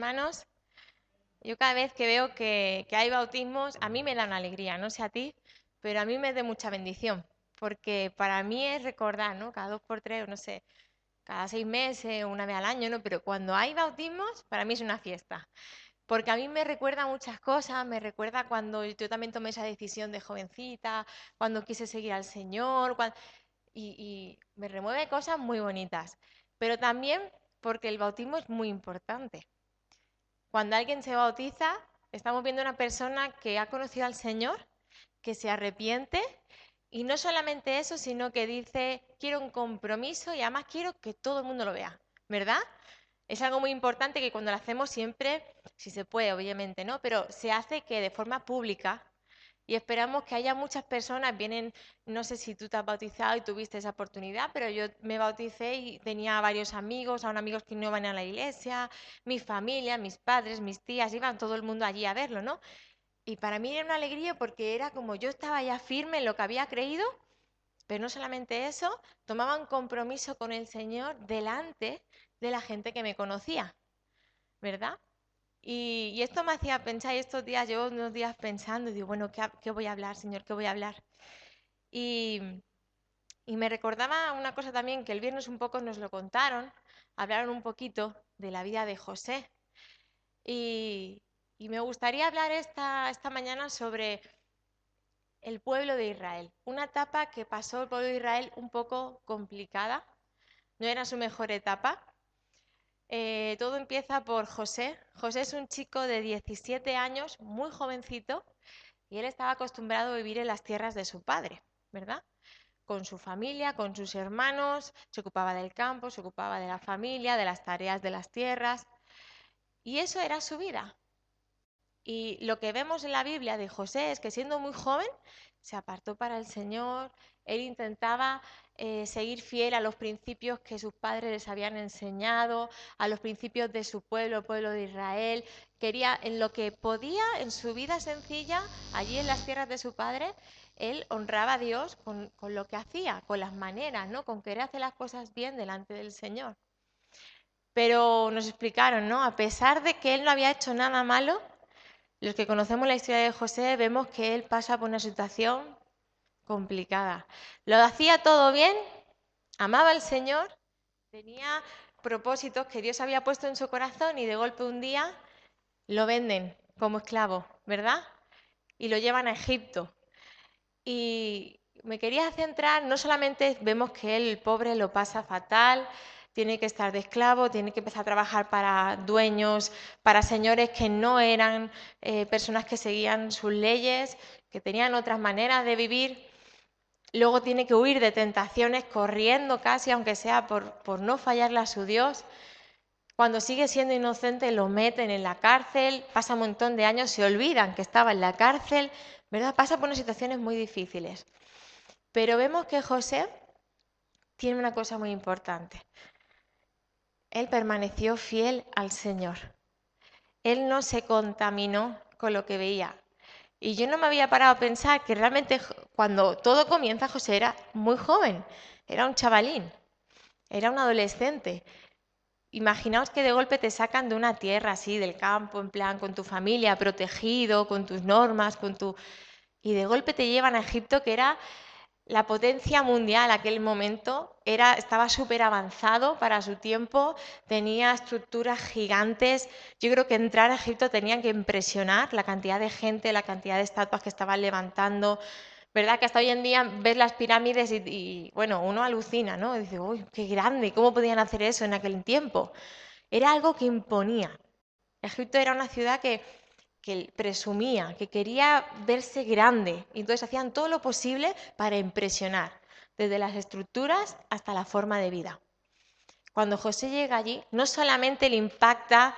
hermanos, yo cada vez que veo que hay bautismos, a mí me da una alegría, no sé a ti, pero a mí me da mucha bendición, porque para mí es recordar, ¿no? Cada 2 por 3, no sé, cada 6 meses, una vez al año, ¿no? Pero cuando hay bautismos, para mí es una fiesta, porque a mí me recuerda muchas cosas, me recuerda cuando yo también tomé esa decisión de jovencita, cuando quise seguir al Señor, y me remueve cosas muy bonitas, pero también porque el bautismo es muy importante. Cuando alguien se bautiza, estamos viendo una persona que ha conocido al Señor, que se arrepiente y no solamente eso, sino que dice, quiero un compromiso y además quiero que todo el mundo lo vea, ¿verdad? Es algo muy importante que cuando lo hacemos siempre, si se puede, obviamente, ¿no? Pero se hace que de forma pública y esperamos que haya muchas personas, vienen, no sé si tú te has bautizado y tuviste esa oportunidad, pero yo me bauticé y tenía varios amigos, aún amigos que no van a la iglesia, mi familia, mis padres, mis tías, iban todo el mundo allí a verlo, ¿no? Y para mí era una alegría porque era como yo estaba ya firme en lo que había creído, pero no solamente eso, tomaba un compromiso con el Señor delante de la gente que me conocía, ¿verdad? Y esto me hacía pensar, y estos días, llevo unos días pensando, y digo, bueno, ¿qué voy a hablar, Señor? ¿Qué voy a hablar? Y, y me recordaba una cosa también que el viernes un poco nos lo contaron, hablaron un poquito de la vida de José. Y, y me gustaría hablar esta mañana sobre el pueblo de Israel, una etapa que pasó el pueblo de Israel un poco complicada, no era su mejor etapa. Todo empieza por José. José es un chico de 17 años, muy jovencito, y él estaba acostumbrado a vivir en las tierras de su padre, ¿verdad? Con su familia, con sus hermanos, se ocupaba del campo, se ocupaba de la familia, de las tareas de las tierras, y eso era su vida. Y lo que vemos en la Biblia de José es que siendo muy joven se apartó para el Señor, él intentaba seguir fiel a los principios que sus padres les habían enseñado, a los principios de su pueblo, el pueblo de Israel. Quería, en lo que podía, en su vida sencilla, allí en las tierras de su padre, él honraba a Dios con lo que hacía, con las maneras, ¿no? Con querer hacer las cosas bien delante del Señor. Pero nos explicaron, ¿no? A pesar de que él no había hecho nada malo, los que conocemos la historia de José vemos que él pasa por una situación complicada. Lo hacía todo bien, amaba al Señor, tenía propósitos que Dios había puesto en su corazón y de golpe un día lo venden como esclavo, ¿verdad? Y lo llevan a Egipto. Y me quería centrar, no solamente vemos que él, el pobre, lo pasa fatal, tiene que estar de esclavo, tiene que empezar a trabajar para dueños, para señores que no eran personas que seguían sus leyes, que tenían otras maneras de vivir. Luego tiene que huir de tentaciones corriendo casi, aunque sea por no fallarle a su Dios. Cuando sigue siendo inocente lo meten en la cárcel, pasa un montón de años, se olvidan que estaba en la cárcel, ¿verdad? Pasa por unas situaciones muy difíciles. Pero vemos que José tiene una cosa muy importante. Él permaneció fiel al Señor. Él no se contaminó con lo que veía. Y yo no me había parado a pensar que realmente cuando todo comienza, José era muy joven, era un chavalín, era un adolescente. Imaginaos que de golpe te sacan de una tierra así, del campo, en plan, con tu familia, protegido, con tus normas, y de golpe te llevan a Egipto, que era la potencia mundial aquel momento, estaba súper avanzado para su tiempo, tenía estructuras gigantes. Yo creo que entrar a Egipto tenían que impresionar la cantidad de gente, la cantidad de estatuas que estaban levantando. ¿Verdad? Que hasta hoy en día ves las pirámides bueno, uno alucina, ¿no? Dice, uy, qué grande, ¿cómo podían hacer eso en aquel tiempo? Era algo que imponía. Egipto era una ciudad que presumía, que quería verse grande, y entonces hacían todo lo posible para impresionar, desde las estructuras hasta la forma de vida. Cuando José llega allí, no solamente le impacta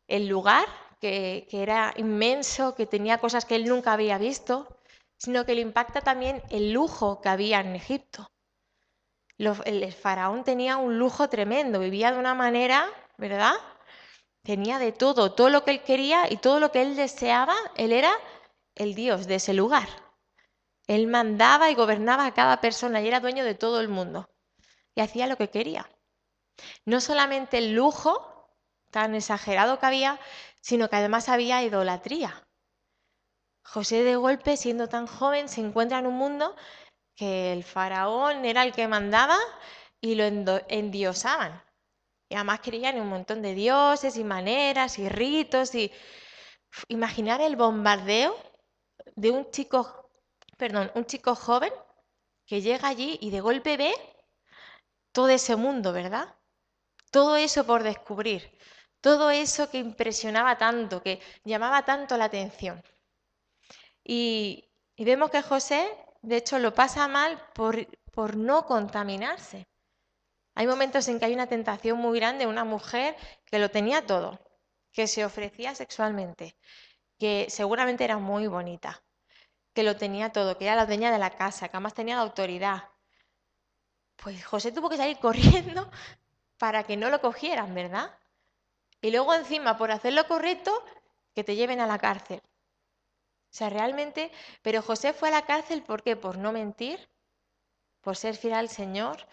el lugar, que era inmenso, que tenía cosas que él nunca había visto, sino que le impacta también el lujo que había en Egipto. El faraón tenía un lujo tremendo, vivía de una manera, ¿verdad? Tenía de todo lo que él quería y todo lo que él deseaba, él era el dios de ese lugar. Él mandaba y gobernaba a cada persona y era dueño de todo el mundo y hacía lo que quería. No solamente el lujo, tan exagerado que había, sino que además había idolatría. José de golpe, siendo tan joven, se encuentra en un mundo que el faraón era el que mandaba y lo endiosaban. Y además creían en un montón de dioses y maneras y ritos y imaginar el bombardeo de un chico joven que llega allí y de golpe ve todo ese mundo, ¿verdad? Todo eso por descubrir, todo eso que impresionaba tanto, que llamaba tanto la atención. Y vemos que José, de hecho, lo pasa mal por no contaminarse. Hay momentos en que hay una tentación muy grande, una mujer que lo tenía todo, que se ofrecía sexualmente, que seguramente era muy bonita, que lo tenía todo, que era la dueña de la casa, que además tenía la autoridad. Pues José tuvo que salir corriendo para que no lo cogieran, ¿verdad? Y luego encima, por hacer lo correcto, que te lleven a la cárcel. O sea, realmente, pero José fue a la cárcel ¿por qué? Por no mentir, por ser fiel al Señor,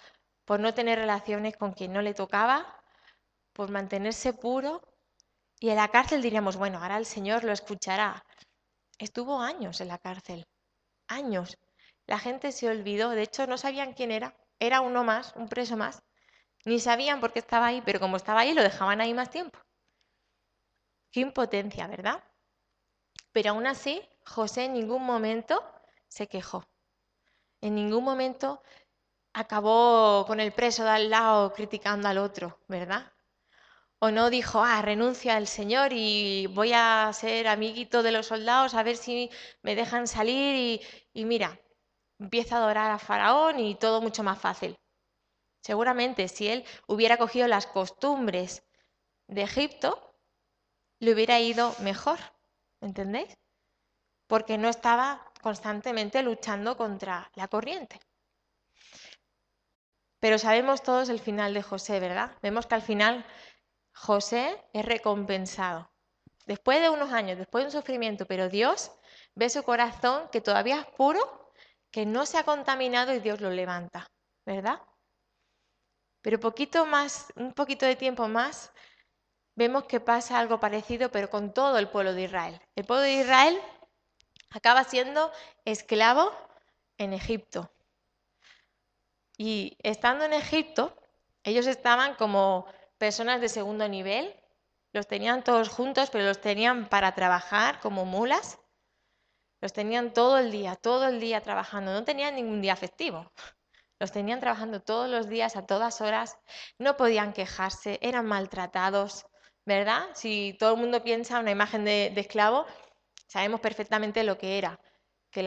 por no tener relaciones con quien no le tocaba, por mantenerse puro. Y en la cárcel diríamos, bueno, ahora el Señor lo escuchará. Estuvo años en la cárcel, años. La gente se olvidó, de hecho no sabían quién era. Era uno más, un preso más. Ni sabían por qué estaba ahí, pero como estaba ahí lo dejaban ahí más tiempo. Qué impotencia, ¿verdad? Pero aún así, José en ningún momento se quejó. En ningún momento acabó con el preso de al lado criticando al otro, ¿verdad? O no dijo, renuncio al Señor y voy a ser amiguito de los soldados a ver si me dejan salir y mira, empieza a adorar a Faraón y todo mucho más fácil. Seguramente si él hubiera cogido las costumbres de Egipto, le hubiera ido mejor, ¿entendéis? Porque no estaba constantemente luchando contra la corriente. Pero sabemos todos el final de José, ¿verdad? Vemos que al final José es recompensado. Después de unos años, después de un sufrimiento, pero Dios ve su corazón que todavía es puro, que no se ha contaminado y Dios lo levanta, ¿verdad? Pero un poquito de tiempo más, vemos que pasa algo parecido, pero con todo el pueblo de Israel. El pueblo de Israel acaba siendo esclavo en Egipto. Y estando en Egipto, ellos estaban como personas de segundo nivel, los tenían todos juntos, pero los tenían para trabajar como mulas, los tenían todo el día trabajando, no tenían ningún día festivo, los tenían trabajando todos los días, a todas horas, no podían quejarse, eran maltratados, ¿verdad? Si todo el mundo piensa una imagen de esclavo, sabemos perfectamente lo que era que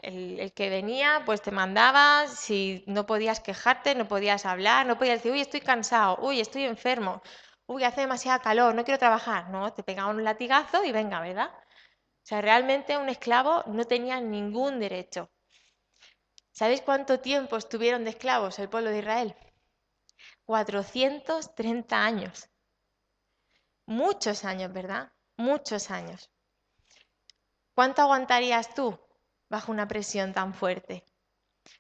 el que venía pues te mandaba, si no podías quejarte, no podías hablar, no podías decir, uy, estoy cansado, uy, estoy enfermo, uy, hace demasiada calor, no quiero trabajar, no, te pegaban un latigazo y venga, ¿verdad? O sea, realmente un esclavo no tenía ningún derecho. ¿Sabéis cuánto tiempo estuvieron de esclavos el pueblo de Israel? 430 años. Muchos años, ¿verdad? Muchos años. ¿Cuánto aguantarías tú bajo una presión tan fuerte?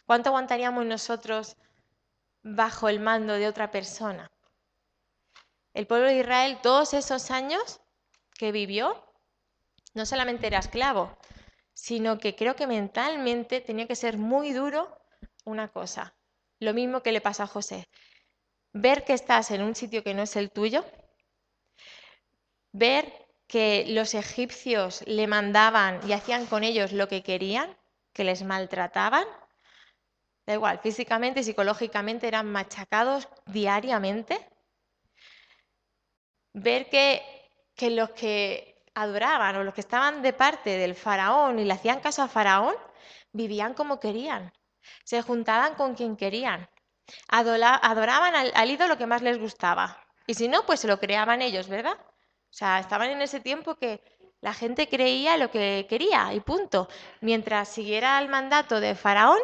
¿Cuánto aguantaríamos nosotros bajo el mando de otra persona? El pueblo de Israel, todos esos años que vivió, no solamente era esclavo, sino que creo que mentalmente tenía que ser muy duro una cosa. Lo mismo que le pasa a José. Ver que estás en un sitio que no es el tuyo, ver que los egipcios le mandaban y hacían con ellos lo que querían, que les maltrataban. Da igual, físicamente y psicológicamente eran machacados diariamente. Ver que los que adoraban o los que estaban de parte del faraón y le hacían caso a faraón, vivían como querían, se juntaban con quien querían, adoraban al ídolo que más les gustaba. Y si no, pues se lo creaban ellos, ¿verdad? O sea, estaban en ese tiempo que la gente creía lo que quería y punto. Mientras siguiera el mandato de faraón,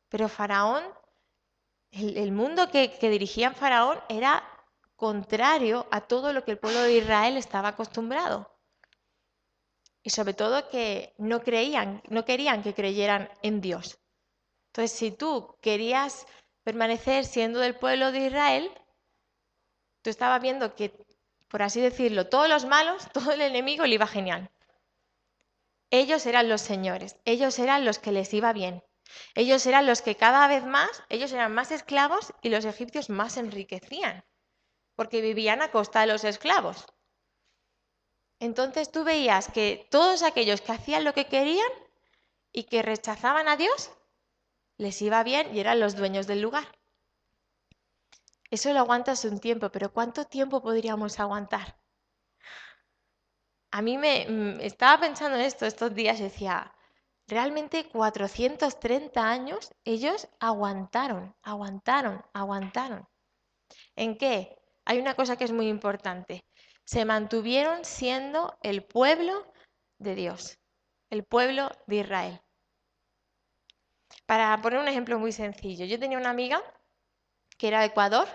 pero faraón el mundo que dirigía Faraón era contrario a todo lo que el pueblo de Israel estaba acostumbrado. Y sobre todo que no querían que creyeran en Dios. Entonces, si tú querías permanecer siendo del pueblo de Israel, tú estabas viendo que por así decirlo, todos los malos, todo el enemigo le iba genial. Ellos eran los señores, ellos eran los que les iba bien. Ellos eran los que cada vez más, ellos eran más esclavos y los egipcios más se enriquecían, porque vivían a costa de los esclavos. Entonces tú veías que todos aquellos que hacían lo que querían y que rechazaban a Dios, les iba bien y eran los dueños del lugar. Eso lo aguantas un tiempo, pero ¿cuánto tiempo podríamos aguantar? A mí estaba pensando en esto estos días y decía, realmente 430 años ellos aguantaron. ¿En qué? Hay una cosa que es muy importante. Se mantuvieron siendo el pueblo de Dios, el pueblo de Israel. Para poner un ejemplo muy sencillo, yo tenía una amiga que era de Ecuador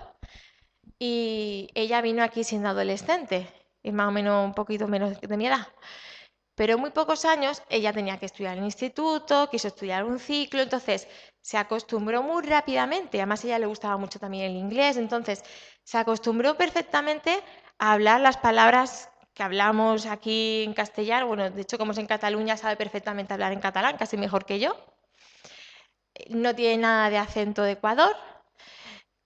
y ella vino aquí siendo adolescente, y más o menos un poquito menos de mi edad. Pero en muy pocos años ella tenía que estudiar en el instituto, quiso estudiar un ciclo, entonces se acostumbró muy rápidamente, además a ella le gustaba mucho también el inglés, entonces se acostumbró perfectamente a hablar las palabras que hablamos aquí en castellano. Bueno, de hecho, como es en Cataluña, sabe perfectamente hablar en catalán, casi mejor que yo. No tiene nada de acento de Ecuador.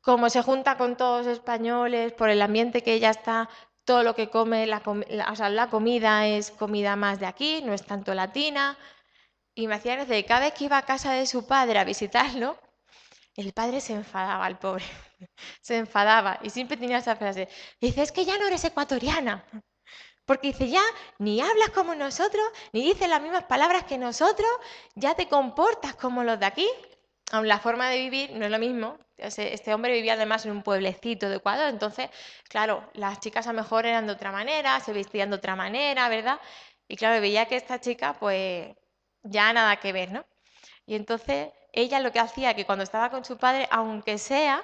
Como se junta con todos los españoles, por el ambiente que ella está, todo lo que come, o sea, la comida es comida más de aquí, no es tanto latina. Y me hacía gracia que cada vez que iba a casa de su padre a visitarlo, el padre se enfadaba, el pobre. Se enfadaba y siempre tenía esa frase. Dice, es que ya no eres ecuatoriana. Porque dice, ya ni hablas como nosotros, ni dices las mismas palabras que nosotros, ya te comportas como los de aquí. Aun la forma de vivir no es lo mismo. Este hombre vivía además en un pueblecito de Ecuador, entonces, claro, las chicas a lo mejor eran de otra manera, se vestían de otra manera, ¿verdad? Y claro, veía que esta chica, pues, ya nada que ver, ¿no? Y entonces ella lo que hacía, que cuando estaba con su padre, aunque sea,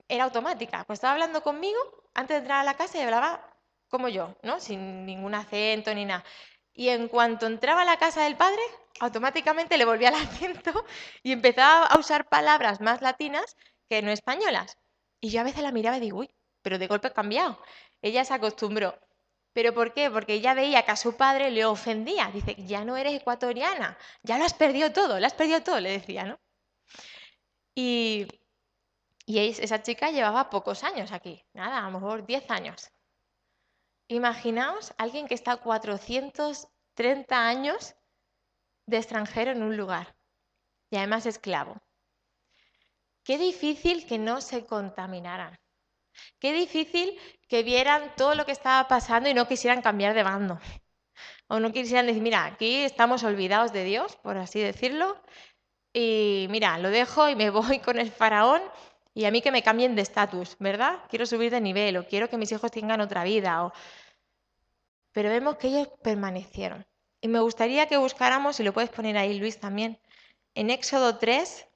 era automática. Pues estaba hablando conmigo antes de entrar a la casa y hablaba como yo, ¿no? Sin ningún acento ni nada. Y en cuanto entraba a la casa del padre, automáticamente le volvía el acento y empezaba a usar palabras más latinas que no españolas. Y yo a veces la miraba y digo, uy, pero de golpe ha cambiado. Ella se acostumbró. ¿Pero por qué? Porque ella veía que a su padre le ofendía. Dice, ya no eres ecuatoriana, ya lo has perdido todo, le decía, ¿no? Y, esa chica llevaba pocos años aquí, nada, a lo mejor 10 años. Imaginaos alguien que está 430 años de extranjero en un lugar y además esclavo. Qué difícil que no se contaminaran. Qué difícil que vieran todo lo que estaba pasando y no quisieran cambiar de bando. O no quisieran decir, mira, aquí estamos olvidados de Dios, por así decirlo, y mira, lo dejo y me voy con el faraón y a mí que me cambien de estatus, ¿verdad? Quiero subir de nivel o quiero que mis hijos tengan otra vida. Pero vemos que ellos permanecieron. Y me gustaría que buscáramos, y lo puedes poner ahí Luis también, en Éxodo 3.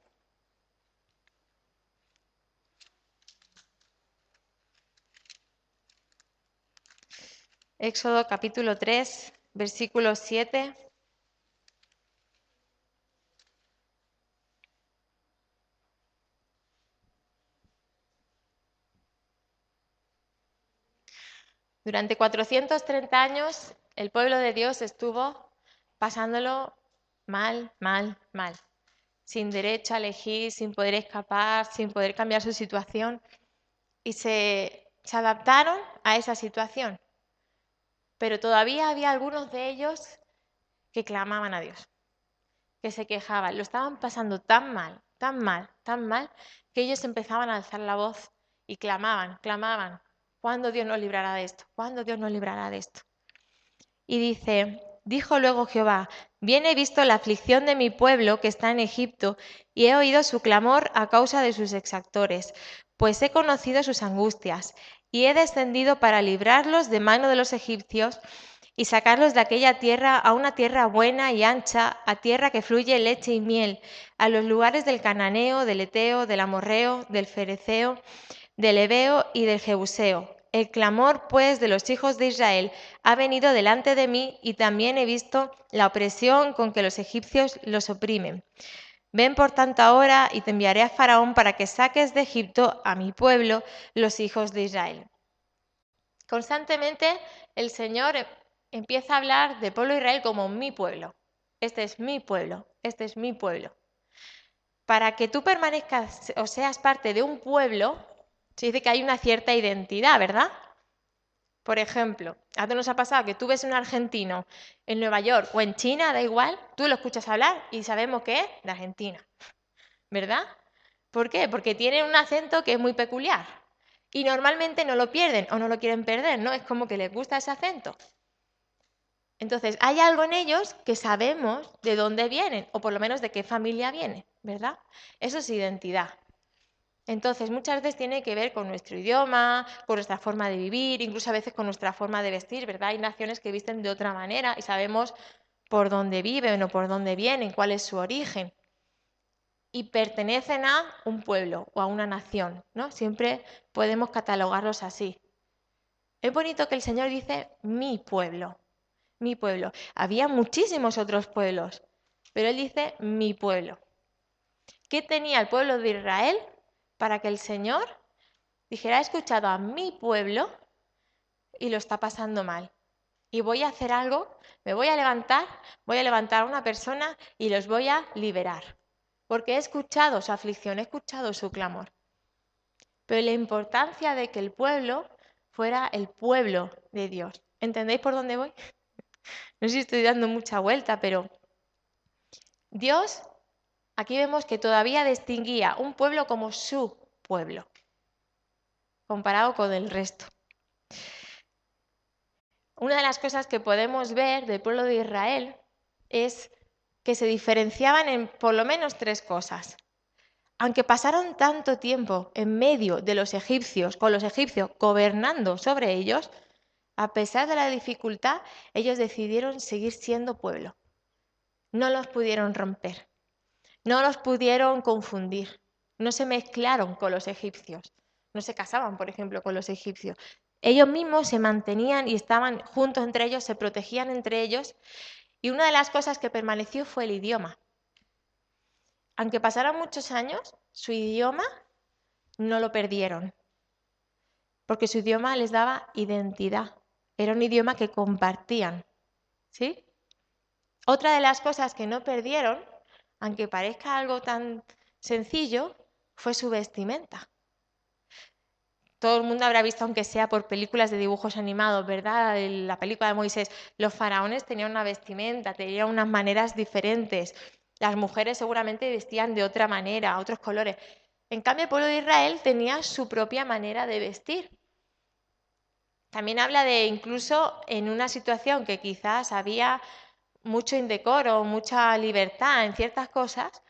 Éxodo capítulo 3, versículo 7. Durante 430 años el pueblo de Dios estuvo pasándolo mal, mal, mal. Sin derecho a elegir, sin poder escapar, sin poder cambiar su situación. Y se adaptaron a esa situación. Pero todavía había algunos de ellos que clamaban a Dios, que se quejaban. Lo estaban pasando tan mal, tan mal, tan mal, que ellos empezaban a alzar la voz y clamaban, clamaban. ¿Cuándo Dios nos librará de esto? ¿Cuándo Dios nos librará de esto? Y dice, dijo luego Jehová, bien he visto la aflicción de mi pueblo que está en Egipto, y he oído su clamor a causa de sus exactores, pues he conocido sus angustias, y he descendido para librarlos de mano de los egipcios, y sacarlos de aquella tierra a una tierra buena y ancha, a tierra que fluye leche y miel, a los lugares del cananeo, del eteo, del amorreo, del fereceo, del heveo y del jebuseo. El clamor, pues, de los hijos de Israel ha venido delante de mí, y también he visto la opresión con que los egipcios los oprimen. Ven por tanto ahora, y te enviaré a Faraón para que saques de Egipto a mi pueblo, los hijos de Israel. Constantemente el Señor empieza a hablar del pueblo de Israel como mi pueblo. Este es mi pueblo, este es mi pueblo. Para que tú permanezcas o seas parte de un pueblo, se dice que hay una cierta identidad, ¿verdad? Por ejemplo, a todos nos ha pasado que tú ves un argentino en Nueva York o en China, da igual, tú lo escuchas hablar y sabemos que es de Argentina, ¿verdad? ¿Por qué? Porque tienen un acento que es muy peculiar y normalmente no lo pierden o no lo quieren perder, ¿no? Es como que les gusta ese acento. Entonces, hay algo en ellos que sabemos de dónde vienen o por lo menos de qué familia viene, ¿verdad? Eso es identidad. Entonces, muchas veces tiene que ver con nuestro idioma, con nuestra forma de vivir, incluso a veces con nuestra forma de vestir, ¿verdad? Hay naciones que visten de otra manera y sabemos por dónde viven o por dónde vienen, cuál es su origen. Y pertenecen a un pueblo o a una nación, ¿no? Siempre podemos catalogarlos así. Es bonito que el Señor dice mi pueblo, mi pueblo. Había muchísimos otros pueblos, pero Él dice mi pueblo. ¿Qué tenía el pueblo de Israel para que el Señor dijera, he escuchado a mi pueblo y lo está pasando mal? Y voy a hacer algo, me voy a levantar a una persona y los voy a liberar. Porque he escuchado su aflicción, he escuchado su clamor. Pero la importancia de que el pueblo fuera el pueblo de Dios. ¿Entendéis por dónde voy? No sé si estoy dando mucha vuelta, pero Dios, aquí vemos que todavía distinguía un pueblo como su pueblo, comparado con el resto. Una de las cosas que podemos ver del pueblo de Israel es que se diferenciaban en por lo menos tres cosas. Aunque pasaron tanto tiempo en medio de los egipcios, con los egipcios gobernando sobre ellos, a pesar de la dificultad, ellos decidieron seguir siendo pueblo. No los pudieron romper, no los pudieron confundir, no se mezclaron con los egipcios, no se casaban, por ejemplo, con los egipcios. Ellos mismos se mantenían y estaban juntos entre ellos, se protegían entre ellos, y una de las cosas que permaneció fue el idioma. Aunque pasaran muchos años, su idioma no lo perdieron, porque su idioma les daba identidad. Era un idioma que compartían, ¿sí? Otra de las cosas que no perdieron, aunque parezca algo tan sencillo, fue su vestimenta. Todo el mundo habrá visto, aunque sea por películas de dibujos animados, ¿verdad? La película de Moisés, los faraones tenían una vestimenta, tenían unas maneras diferentes. Las mujeres seguramente vestían de otra manera, otros colores. En cambio, el pueblo de Israel tenía su propia manera de vestir. También habla de incluso en una situación que quizás había mucho indecoro, mucha libertad en ciertas cosas,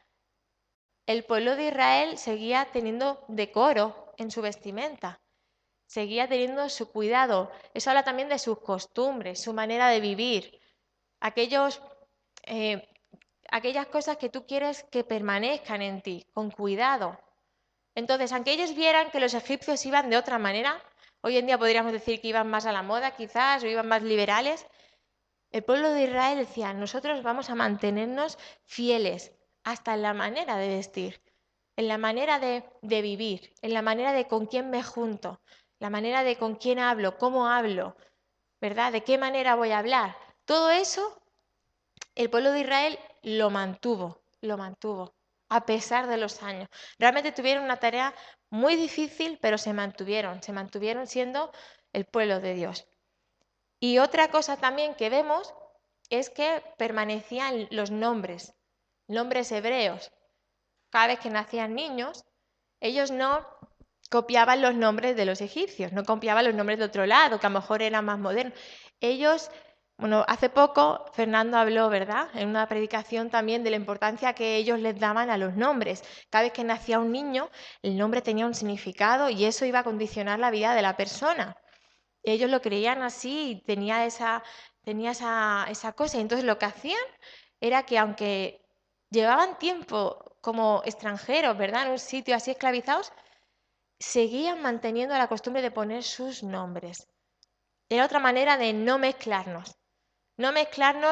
el pueblo de Israel seguía teniendo decoro en su vestimenta, seguía teniendo su cuidado. Eso habla también de sus costumbres, su manera de vivir, aquellos, eh, aquellas cosas que tú quieres que permanezcan en ti, con cuidado. Entonces, aunque ellos vieran que los egipcios iban de otra manera, hoy en día podríamos decir que iban más a la moda quizás, o iban más liberales, el pueblo de Israel decía, nosotros vamos a mantenernos fieles hasta en la manera de vestir, en la manera de vivir, en la manera de con quién me junto, la manera de con quién hablo, ¿verdad? ¿De qué manera voy a hablar? Todo eso, el pueblo de Israel lo mantuvo, a pesar de los años. Realmente tuvieron una tarea muy difícil, pero se mantuvieron siendo el pueblo de Dios. Y otra cosa también que vemos es que permanecían los nombres hebreos. Cada vez que nacían niños, ellos no copiaban los nombres de los egipcios, no copiaban los nombres de otro lado, que a lo mejor eran más modernos. Ellos, bueno, hace poco Fernando habló, ¿verdad?, en una predicación también de la importancia que ellos les daban a los nombres. Cada vez que nacía un niño, el nombre tenía un significado y eso iba a condicionar la vida de la persona. Ellos lo creían así y tenía esa cosa. Y entonces lo que hacían era que aunque llevaban tiempo como extranjeros, ¿verdad?, en un sitio así esclavizados, seguían manteniendo la costumbre de poner sus nombres. Era otra manera de no mezclarnos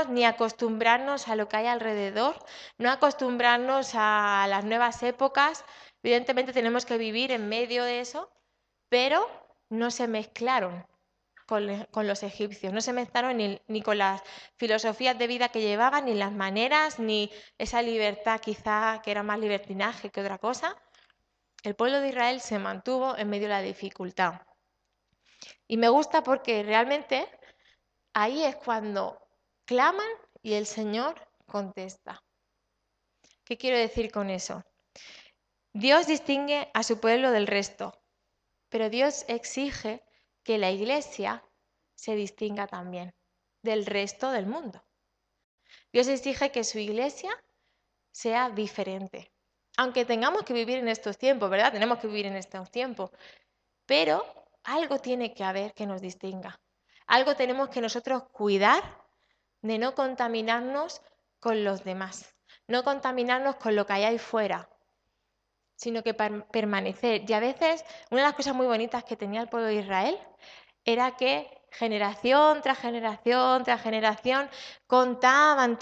ni acostumbrarnos a lo que hay alrededor, no acostumbrarnos a las nuevas épocas. Evidentemente tenemos que vivir en medio de eso, pero no se mezclaron. con los egipcios, no se mezclaron ni con las filosofías de vida que llevaban, ni las maneras, ni esa libertad quizá que era más libertinaje que otra cosa. El pueblo de Israel se mantuvo en medio de la dificultad. Y me gusta porque realmente ahí es cuando claman y el Señor contesta. ¿Qué quiero decir con eso? Dios distingue a su pueblo del resto, pero Dios exige que la iglesia se distinga también del resto del mundo. Dios exige que su iglesia sea diferente. Aunque tengamos que vivir en estos tiempos, ¿verdad? Tenemos que vivir en estos tiempos, pero algo tiene que haber que nos distinga. Algo tenemos que nosotros cuidar de no contaminarnos con los demás, no contaminarnos con lo que hay ahí fuera, sino que permanecer. Y a veces, una de las cosas muy bonitas que tenía el pueblo de Israel era que generación tras generación tras generación contaban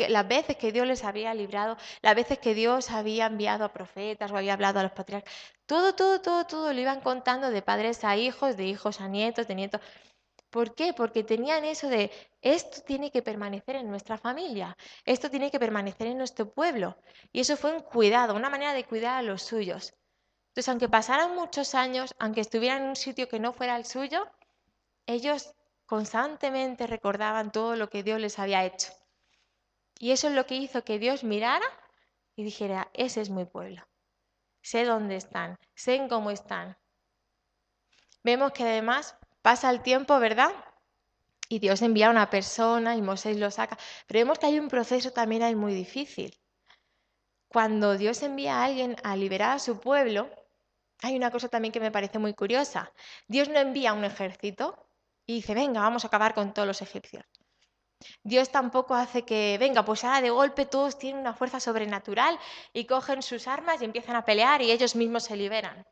las veces que Dios les había librado, las veces que Dios había enviado a profetas o había hablado a los patriarcas. Todo lo iban contando de padres a hijos, de hijos a nietos, de nietos. ¿Por qué? Porque tenían eso de, esto tiene que permanecer en nuestra familia, esto tiene que permanecer en nuestro pueblo. Y eso fue un cuidado, una manera de cuidar a los suyos. Entonces, aunque pasaran muchos años, aunque estuvieran en un sitio que no fuera el suyo, ellos constantemente recordaban todo lo que Dios les había hecho. Y eso es lo que hizo que Dios mirara y dijera, ese es mi pueblo. Sé dónde están, sé en cómo están. Vemos que además pasa el tiempo, ¿verdad? Y Dios envía a una persona y Moisés lo saca. Pero vemos que hay un proceso también ahí muy difícil. Cuando Dios envía a alguien a liberar a su pueblo, hay una cosa también que me parece muy curiosa. Dios no envía un ejército y dice, venga, vamos a acabar con todos los egipcios. Dios tampoco hace que, venga, pues ahora de golpe todos tienen una fuerza sobrenatural y cogen sus armas y empiezan a pelear y ellos mismos se liberan.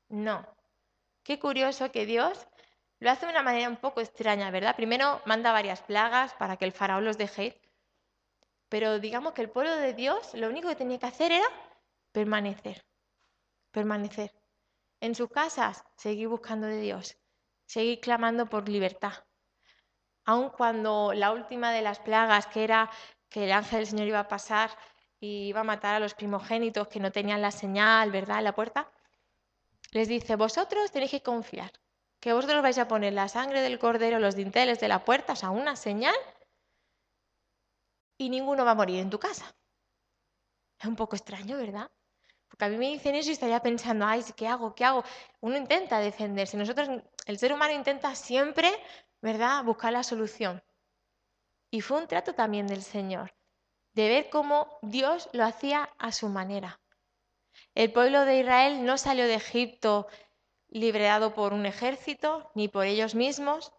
No. Qué curioso que Dios lo hace de una manera un poco extraña, ¿verdad? Primero manda varias plagas para que el faraón los deje ir, pero digamos que el pueblo de Dios lo único que tenía que hacer era permanecer, permanecer. En sus casas, seguir buscando de Dios, seguir clamando por libertad. Aun cuando la última de las plagas, que era que el ángel del Señor iba a pasar y iba a matar a los primogénitos que no tenían la señal, ¿verdad?, en la puerta, les dice, vosotros tenéis que confiar, que vosotros vais a poner la sangre del cordero, los dinteles de la puerta, o sea, una señal, y ninguno va a morir en tu casa. Es un poco extraño, ¿verdad? Porque a mí me dicen eso y estaría pensando, ay, ¿qué hago? ¿Qué hago? Uno intenta defenderse. Nosotros, el ser humano intenta siempre, ¿verdad?, buscar la solución. Y fue un trato también del Señor, de ver cómo Dios lo hacía a su manera. El pueblo de Israel no salió de Egipto liberado por un ejército, ni por ellos mismos.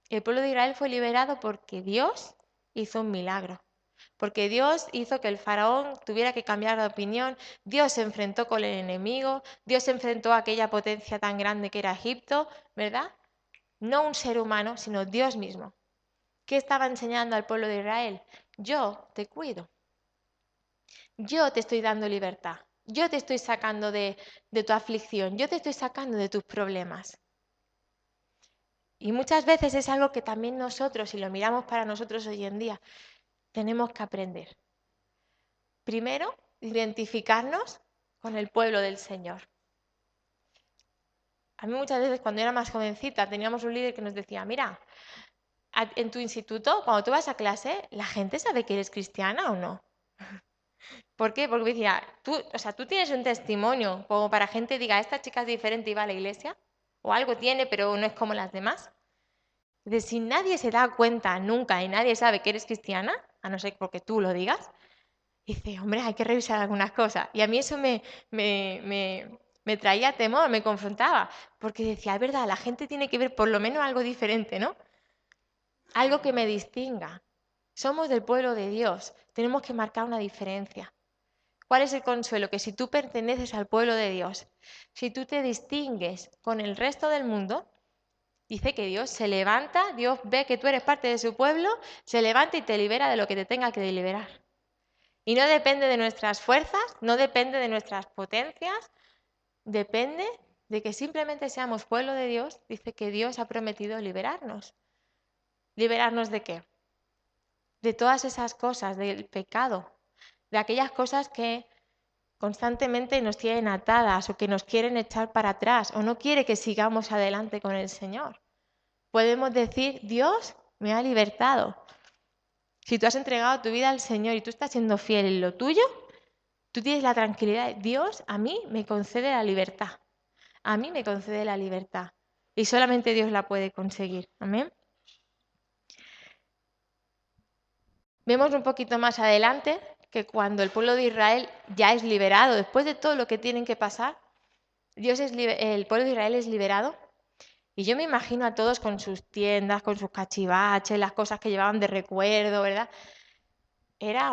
El pueblo de Israel fue liberado porque Dios hizo un milagro. Porque Dios hizo que el faraón tuviera que cambiar de opinión, Dios se enfrentó con el enemigo, Dios se enfrentó a aquella potencia tan grande que era Egipto, ¿verdad? No un ser humano, sino Dios mismo. ¿Qué estaba enseñando al pueblo de Israel? Yo te cuido, yo te estoy dando libertad, yo te estoy sacando de tu aflicción, yo te estoy sacando de tus problemas. Y muchas veces es algo que también nosotros, si lo miramos para nosotros hoy en día, tenemos que aprender. Primero, identificarnos con el pueblo del Señor. A mí muchas veces cuando era más jovencita teníamos un líder que nos decía, mira, en tu instituto, cuando tú vas a clase, ¿la gente sabe que eres cristiana o no? ¿Por qué? Porque decía, tú tienes un testimonio como para gente diga, esta chica es diferente y va a la iglesia, o algo tiene, pero no es como las demás. Entonces, si nadie se da cuenta nunca y nadie sabe que eres cristiana, a no ser porque tú lo digas, dice, hombre, hay que revisar algunas cosas. Y a mí eso me traía temor, me confrontaba, porque decía, es verdad, la gente tiene que ver por lo menos algo diferente, ¿no? Algo que me distinga. Somos del pueblo de Dios, tenemos que marcar una diferencia. ¿Cuál es el consuelo? Que si tú perteneces al pueblo de Dios, si tú te distingues con el resto del mundo, dice que Dios se levanta, Dios ve que tú eres parte de su pueblo, se levanta y te libera de lo que te tenga que liberar. Y no depende de nuestras fuerzas, no depende de nuestras potencias, depende de que simplemente seamos pueblo de Dios, dice que Dios ha prometido liberarnos. ¿Liberarnos de qué? De todas esas cosas, del pecado, de aquellas cosas que constantemente nos tienen atadas o que nos quieren echar para atrás o no quiere que sigamos adelante con el Señor. Podemos decir, Dios me ha libertado. Si tú has entregado tu vida al Señor y tú estás siendo fiel en lo tuyo, tú tienes la tranquilidad de Dios a mí me concede la libertad. A mí me concede la libertad. Y solamente Dios la puede conseguir. Amén. Vemos un poquito más adelante que cuando el pueblo de Israel ya es liberado, después de todo lo que tienen que pasar, el pueblo de Israel es liberado. Y yo me imagino a todos con sus tiendas, con sus cachivaches, las cosas que llevaban de recuerdo, ¿verdad? Era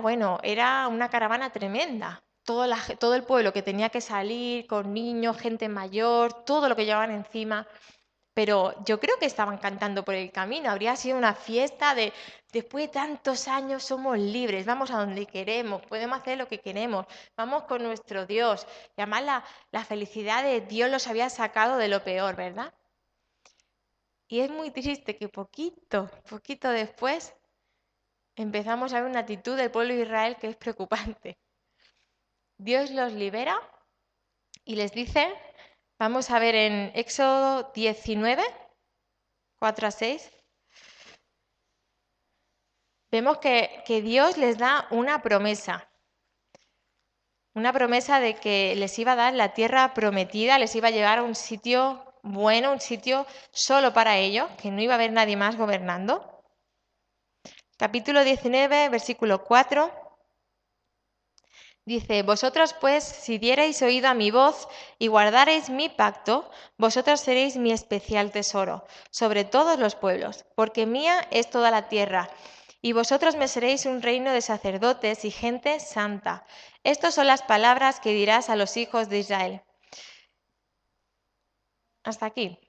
una caravana tremenda. Todo el pueblo que tenía que salir con niños, gente mayor, todo lo que llevaban encima. Pero yo creo que estaban cantando por el camino. Habría sido una fiesta de, después de tantos años somos libres, vamos a donde queremos, podemos hacer lo que queremos, vamos con nuestro Dios. Y además la felicidad de Dios los había sacado de lo peor, ¿verdad? Y es muy triste que poquito después empezamos a ver una actitud del pueblo de Israel que es preocupante. Dios los libera y les dice, vamos a ver en Éxodo 19, 4 a 6, vemos que Dios les da una promesa de que les iba a dar la tierra prometida, les iba a llevar a un sitio bueno, un sitio solo para ellos, que no iba a haber nadie más gobernando. Capítulo 19, versículo 4. Dice, vosotros pues, si diereis oído a mi voz y guardareis mi pacto, vosotros seréis mi especial tesoro sobre todos los pueblos, porque mía es toda la tierra, y vosotros me seréis un reino de sacerdotes y gente santa. Estas son las palabras que dirás a los hijos de Israel. Hasta aquí.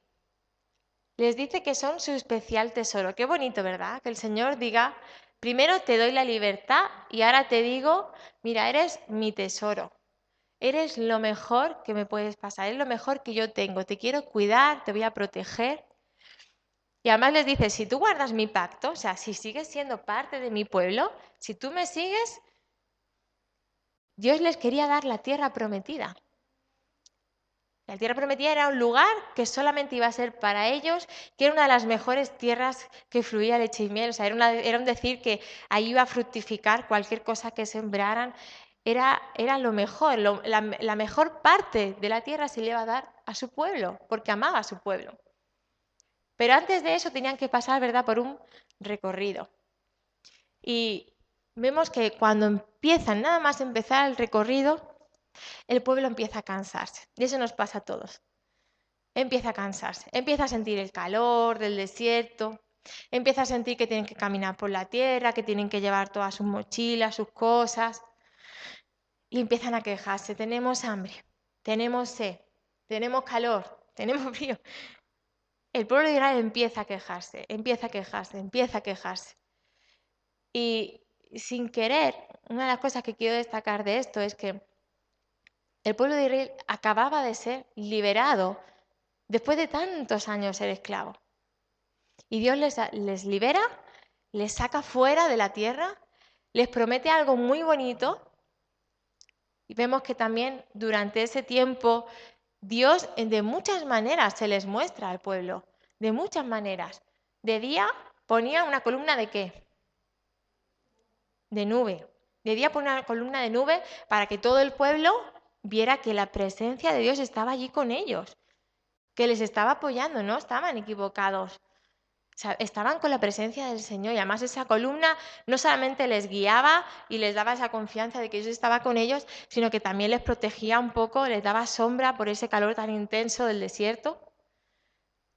Les dice que son su especial tesoro. Qué bonito, ¿verdad? Que el Señor diga, primero te doy la libertad y ahora te digo, mira, eres mi tesoro. Eres lo mejor que me puedes pasar, es lo mejor que yo tengo. Te quiero cuidar, te voy a proteger. Y además les dice, si tú guardas mi pacto, o sea, si sigues siendo parte de mi pueblo, si tú me sigues, Dios les quería dar la tierra prometida. La tierra prometida era un lugar que solamente iba a ser para ellos, que era una de las mejores tierras que fluía leche y miel. O sea, era un decir que ahí iba a fructificar cualquier cosa que sembraran. Era lo mejor, la mejor parte de la tierra se le iba a dar a su pueblo, porque amaba a su pueblo. Pero antes de eso tenían que pasar, ¿verdad?, por un recorrido. Y vemos que cuando empiezan, nada más empezar el recorrido, el pueblo empieza a cansarse. Y eso nos pasa a todos. Empieza a cansarse, empieza a sentir el calor del desierto, empieza a sentir que tienen que caminar por la tierra, que tienen que llevar todas sus mochilas, sus cosas, y empiezan a quejarse. Tenemos hambre, tenemos sed, tenemos calor, tenemos frío. El pueblo de Israel empieza a quejarse, empieza a quejarse, empieza a quejarse. Y sin querer, una de las cosas que quiero destacar de esto es que el pueblo de Israel acababa de ser liberado después de tantos años ser esclavo. Y Dios les libera, les saca fuera de la tierra, les promete algo muy bonito. Y vemos que también durante ese tiempo Dios de muchas maneras se les muestra al pueblo, de muchas maneras. De día ponía una columna de ¿qué? De nube. De día ponía una columna de nube para que todo el pueblo viera que la presencia de Dios estaba allí con ellos, que les estaba apoyando, no estaban equivocados. O sea, estaban con la presencia del Señor y además esa columna no solamente les guiaba y les daba esa confianza de que Dios estaba con ellos, sino que también les protegía un poco, les daba sombra por ese calor tan intenso del desierto.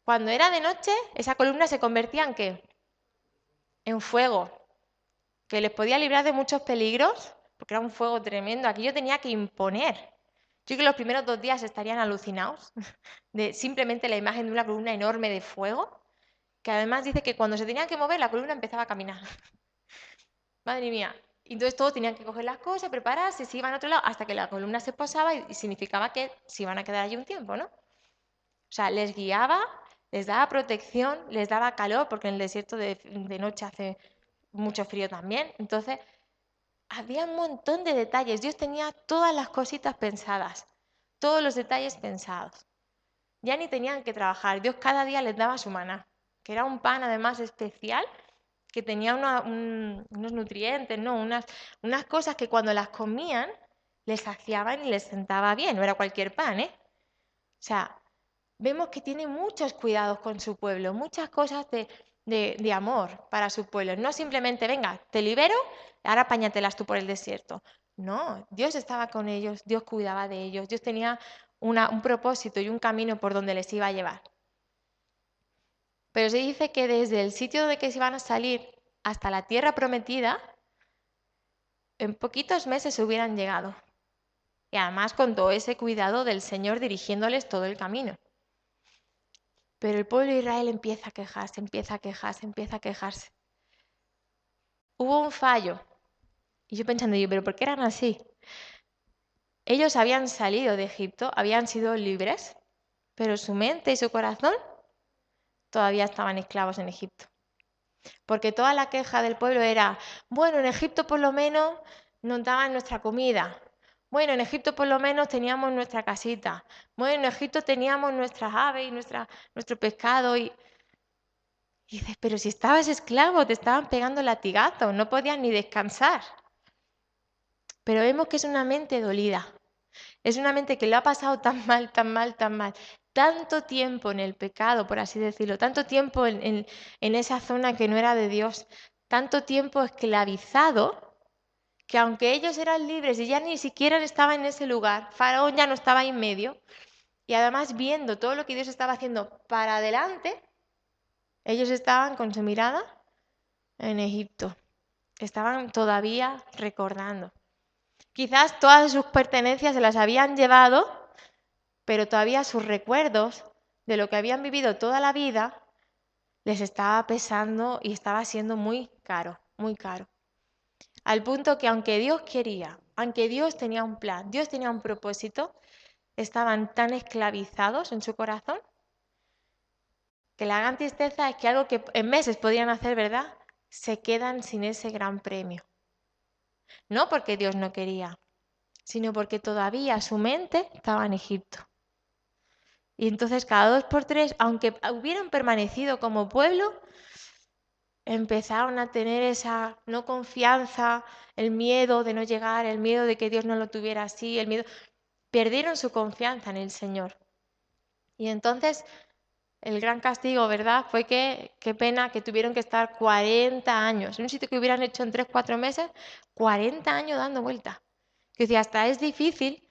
Cuando era de noche, esa columna se convertía en ¿qué? En fuego, que les podía librar de muchos peligros, porque era un fuego tremendo. Aquí yo tenía que imponer. Yo creo que los primeros 2 días estarían alucinados de simplemente la imagen de una columna enorme de fuego, que además dice que cuando se tenían que mover, la columna empezaba a caminar. Madre mía. Y entonces todos tenían que coger las cosas, prepararse, se iban a otro lado, hasta que la columna se posaba y significaba que se iban a quedar allí un tiempo, ¿no? O sea, les guiaba, les daba protección, les daba calor, porque en el desierto de noche hace mucho frío también. Entonces, había un montón de detalles. Dios tenía todas las cositas pensadas, todos los detalles pensados. Ya ni tenían que trabajar. Dios cada día les daba su maná, que era un pan además especial, que tenía unos nutrientes, ¿no? Unas cosas que cuando las comían les saciaban y les sentaba bien. No era cualquier pan, ¿eh? O sea, vemos que tiene muchos cuidados con su pueblo, muchas cosas de amor para su pueblo. No simplemente, venga, te libero, ahora apáñatelas tú por el desierto. No, Dios estaba con ellos, Dios cuidaba de ellos, Dios tenía un propósito y un camino por donde les iba a llevar. Pero se dice que desde el sitio de que se iban a salir hasta la tierra prometida, en poquitos meses hubieran llegado. Y además con todo ese cuidado del Señor dirigiéndoles todo el camino. Pero el pueblo de Israel empieza a quejarse, empieza a quejarse, empieza a quejarse. Hubo un fallo. Y yo pensando, ¿pero por qué eran así? Ellos habían salido de Egipto, habían sido libres, pero su mente y su corazón todavía estaban esclavos en Egipto. Porque toda la queja del pueblo era, bueno, en Egipto por lo menos nos daban nuestra comida. Bueno, en Egipto por lo menos teníamos nuestra casita. Bueno, en Egipto teníamos nuestras aves y nuestro pescado. Y dices, pero si estabas esclavo, te estaban pegando latigazos, no podías ni descansar. Pero vemos que es una mente dolida. Es una mente que lo ha pasado tan mal, tan mal, tan mal. Tanto tiempo en el pecado, por así decirlo. Tanto tiempo en esa zona que no era de Dios. Tanto tiempo esclavizado que aunque ellos eran libres y ya ni siquiera estaban en ese lugar, Faraón ya no estaba ahí en medio. Y además viendo todo lo que Dios estaba haciendo para adelante, ellos estaban con su mirada en Egipto. Estaban todavía recordando. Quizás todas sus pertenencias se las habían llevado, pero todavía sus recuerdos de lo que habían vivido toda la vida les estaba pesando y estaba siendo muy caro, muy caro. Al punto que aunque Dios quería, aunque Dios tenía un plan, Dios tenía un propósito, estaban tan esclavizados en su corazón que la gran tristeza es que algo que en meses podían hacer, ¿verdad? Se quedan sin ese gran premio. No porque Dios no quería, sino porque todavía su mente estaba en Egipto. Y entonces cada 2 por 3, aunque hubieran permanecido como pueblo, empezaron a tener esa no confianza, el miedo de no llegar, el miedo de que Dios no lo tuviera así, el miedo. Perdieron su confianza en el Señor. Y entonces el gran castigo, ¿verdad? Fue que, qué pena que tuvieron que estar 40 años. En un sitio que hubieran hecho en 3, 4 meses, 40 años dando vueltas. Que decía, hasta es difícil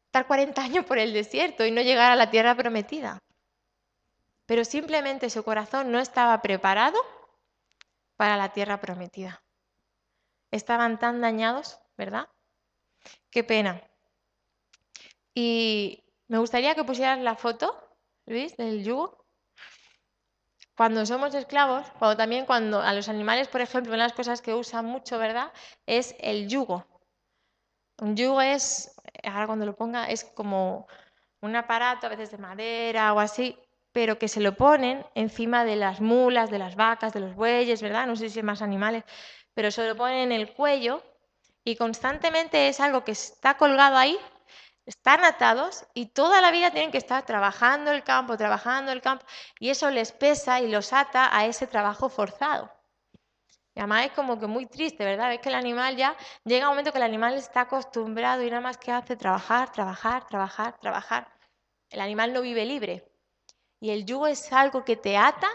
estar 40 años por el desierto y no llegar a la tierra prometida. Pero simplemente su corazón no estaba preparado para la tierra prometida. Estaban tan dañados, ¿verdad? Qué pena. Y me gustaría que pusieras la foto, Luis, del yugo. Cuando somos esclavos, cuando a los animales, por ejemplo, una de las cosas que usan mucho, ¿verdad? Es el yugo. Un yugo es, ahora cuando lo ponga, es como un aparato, a veces de madera o así, pero que se lo ponen encima de las mulas, de las vacas, de los bueyes, ¿verdad? No sé si hay más animales, pero se lo ponen en el cuello y constantemente es algo que está colgado ahí, están atados y toda la vida tienen que estar trabajando el campo, y eso les pesa y los ata a ese trabajo forzado. Y además es como que muy triste, ¿verdad? Es que el animal ya llega un momento que el animal está acostumbrado y nada más que hace trabajar, trabajar, trabajar, trabajar. El animal no vive libre. Y el yugo es algo que te ata,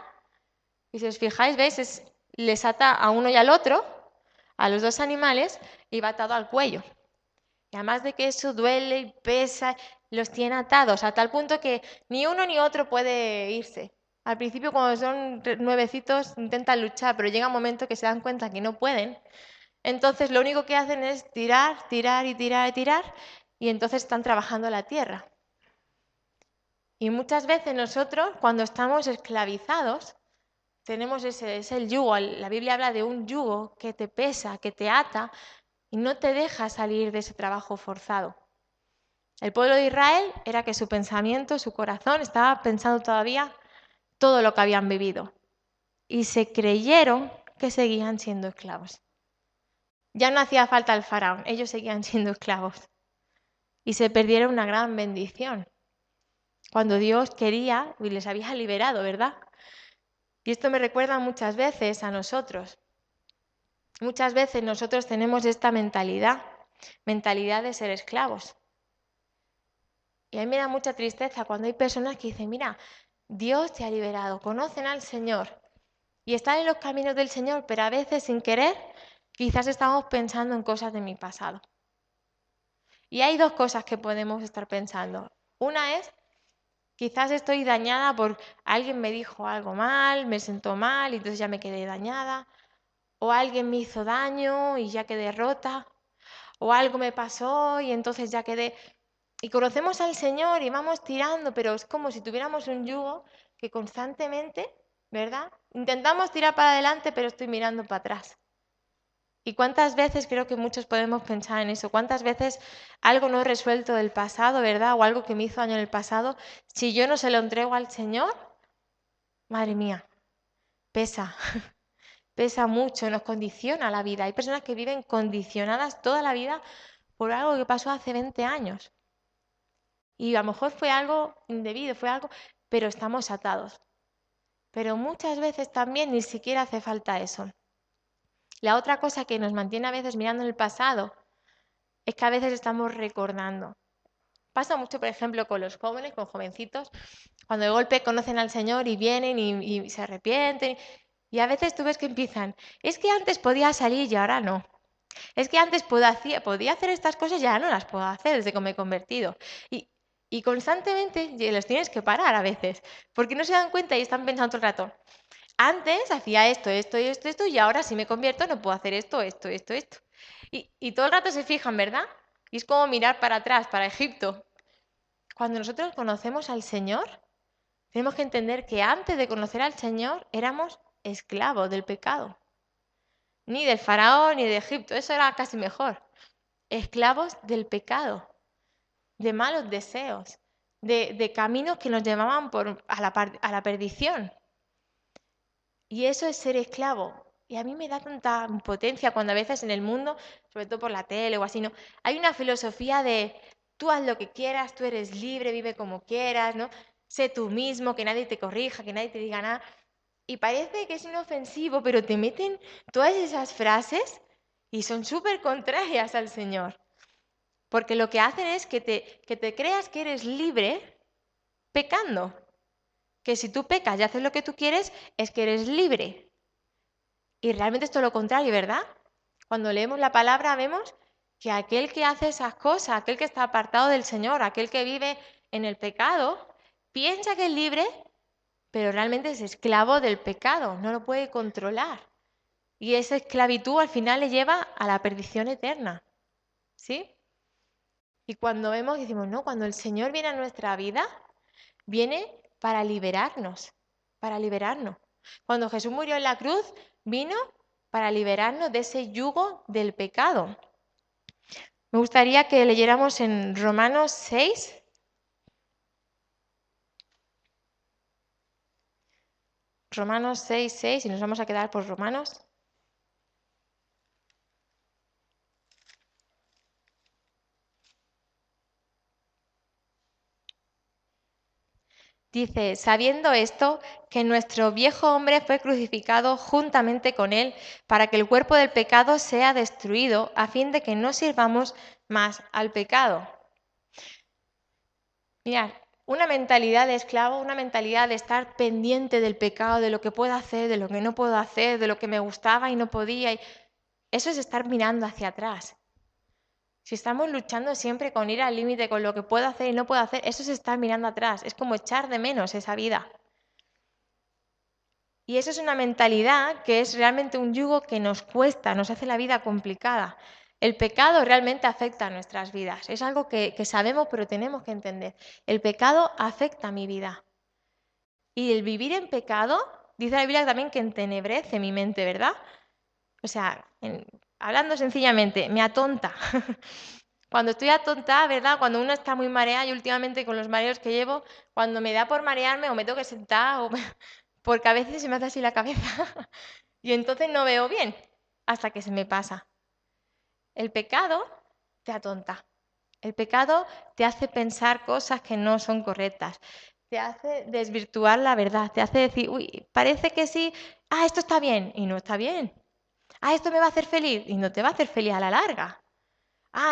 y si os fijáis, ¿veis? Les ata a uno y al otro, a los dos animales, y va atado al cuello. Y además de que eso duele y pesa, los tiene atados, a tal punto que ni uno ni otro puede irse. Al principio, cuando son nuevecitos, intentan luchar, pero llega un momento que se dan cuenta que no pueden. Entonces, lo único que hacen es tirar, tirar y tirar y tirar, y entonces están trabajando la tierra. Y muchas veces nosotros, cuando estamos esclavizados, tenemos es el yugo. La Biblia habla de un yugo que te pesa, que te ata y no te deja salir de ese trabajo forzado. El pueblo de Israel era que su pensamiento, su corazón estaba pensando todavía todo lo que habían vivido y se creyeron que seguían siendo esclavos. Ya no hacía falta el faraón, ellos seguían siendo esclavos y se perdieron una gran bendición cuando Dios quería y les había liberado, ¿verdad? Y esto me recuerda muchas veces a nosotros. Muchas veces nosotros tenemos esta mentalidad de ser esclavos. Y a mí me da mucha tristeza cuando hay personas que dicen, mira, Dios te ha liberado, conocen al Señor y están en los caminos del Señor, pero a veces sin querer quizás estamos pensando en cosas de mi pasado. Y hay dos cosas que podemos estar pensando. Una es, quizás estoy dañada por alguien me dijo algo mal, me sentó mal y entonces ya me quedé dañada. O alguien me hizo daño y ya quedé rota. O algo me pasó y entonces ya quedé... Y conocemos al Señor y vamos tirando, pero es como si tuviéramos un yugo que constantemente, ¿verdad? Intentamos tirar para adelante, pero estoy mirando para atrás. ¿Y cuántas veces creo que muchos podemos pensar en eso? ¿Cuántas veces algo no resuelto del pasado, ¿verdad? O algo que me hizo daño en el pasado, si yo no se lo entrego al Señor, madre mía, pesa, pesa mucho, nos condiciona la vida. Hay personas que viven condicionadas toda la vida por algo que pasó hace 20 años. Y a lo mejor fue algo indebido, fue algo, pero estamos atados. Pero muchas veces también ni siquiera hace falta eso. La otra cosa que nos mantiene a veces mirando en el pasado es que a veces estamos recordando. Pasa mucho, por ejemplo, con los jóvenes, con jovencitos, cuando de golpe conocen al Señor y vienen y se arrepienten. Y a veces tú ves que empiezan, es que antes podía salir y ahora no. Es que antes podía hacer estas cosas y ahora no las puedo hacer desde que me he convertido. Y constantemente los tienes que parar a veces, porque no se dan cuenta y están pensando todo el rato. Antes hacía esto, esto y esto, esto, y ahora si me convierto no puedo hacer esto, esto, esto, esto. Y todo el rato se fijan, ¿verdad? Y es como mirar para atrás, para Egipto. Cuando nosotros conocemos al Señor, tenemos que entender que antes de conocer al Señor éramos esclavos del pecado. Ni del faraón ni de Egipto, eso era casi mejor. Esclavos del pecado, de malos deseos, de caminos que nos llevaban a la perdición. Y eso es ser esclavo. Y a mí me da tanta impotencia cuando a veces en el mundo, sobre todo por la tele o así, ¿no? Hay una filosofía de tú haz lo que quieras, tú eres libre, vive como quieras, ¿no? Sé tú mismo, que nadie te corrija, que nadie te diga nada. Y parece que es inofensivo, pero te meten todas esas frases y son súper contrarias al Señor. Porque lo que hacen es que te creas que eres libre pecando. Que si tú pecas y haces lo que tú quieres, es que eres libre. Y realmente es todo lo contrario, ¿verdad? Cuando leemos la palabra vemos que aquel que hace esas cosas, aquel que está apartado del Señor, aquel que vive en el pecado, piensa que es libre, pero realmente es esclavo del pecado, no lo puede controlar. Y esa esclavitud al final le lleva a la perdición eterna. ¿Sí? Y cuando vemos, decimos, no, cuando el Señor viene a nuestra vida, viene para liberarnos, para liberarnos. Cuando Jesús murió en la cruz, vino para liberarnos de ese yugo del pecado. Me gustaría que leyéramos en Romanos 6. Romanos 6, 6, y nos vamos a quedar por Romanos. Dice, sabiendo esto, que nuestro viejo hombre fue crucificado juntamente con él, para que el cuerpo del pecado sea destruido, a fin de que no sirvamos más al pecado. Mirad, una mentalidad de esclavo, una mentalidad de estar pendiente del pecado, de lo que puedo hacer, de lo que no puedo hacer, de lo que me gustaba y no podía. Eso es estar mirando hacia atrás. Si estamos luchando siempre con ir al límite, con lo que puedo hacer y no puedo hacer, eso es estar mirando atrás. Es como echar de menos esa vida. Y eso es una mentalidad que es realmente un yugo que nos cuesta, nos hace la vida complicada. El pecado realmente afecta a nuestras vidas. Es algo que sabemos, pero tenemos que entender. El pecado afecta a mi vida. Y el vivir en pecado, dice la Biblia también que entenebrece mi mente, ¿verdad? O sea, hablando sencillamente, me atonta. Cuando estoy atontada, ¿verdad? Cuando uno está muy mareada, y últimamente con los mareos que llevo, cuando me da por marearme o me tengo que sentar, porque a veces se me hace así la cabeza y entonces no veo bien hasta que se me pasa. El pecado te atonta. El pecado te hace pensar cosas que no son correctas. Te hace desvirtuar la verdad. Te hace decir, uy, parece que sí, esto está bien y no está bien. Esto me va a hacer feliz y no te va a hacer feliz a la larga.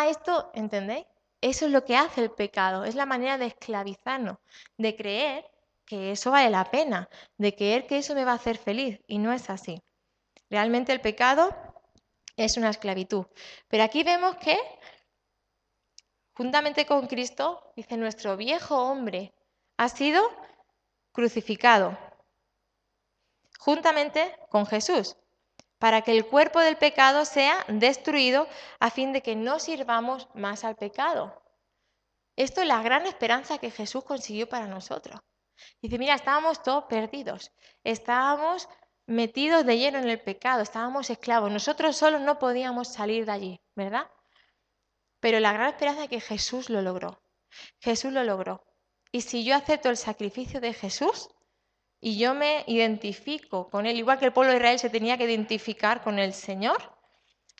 Esto, ¿entendéis? Eso es lo que hace el pecado. Es la manera de esclavizarnos, de creer que eso vale la pena, de creer que eso me va a hacer feliz y no es así. Realmente el pecado es una esclavitud. Pero aquí vemos que juntamente con Cristo, dice, nuestro viejo hombre ha sido crucificado juntamente con Jesús, para que el cuerpo del pecado sea destruido a fin de que no sirvamos más al pecado. Esto es la gran esperanza que Jesús consiguió para nosotros. Dice, mira, estábamos todos perdidos, estábamos metidos de lleno en el pecado, estábamos esclavos, nosotros solos no podíamos salir de allí, ¿verdad? Pero la gran esperanza es que Jesús lo logró. Jesús lo logró. Y si yo acepto el sacrificio de Jesús y yo me identifico con él, igual que el pueblo de Israel se tenía que identificar con el Señor,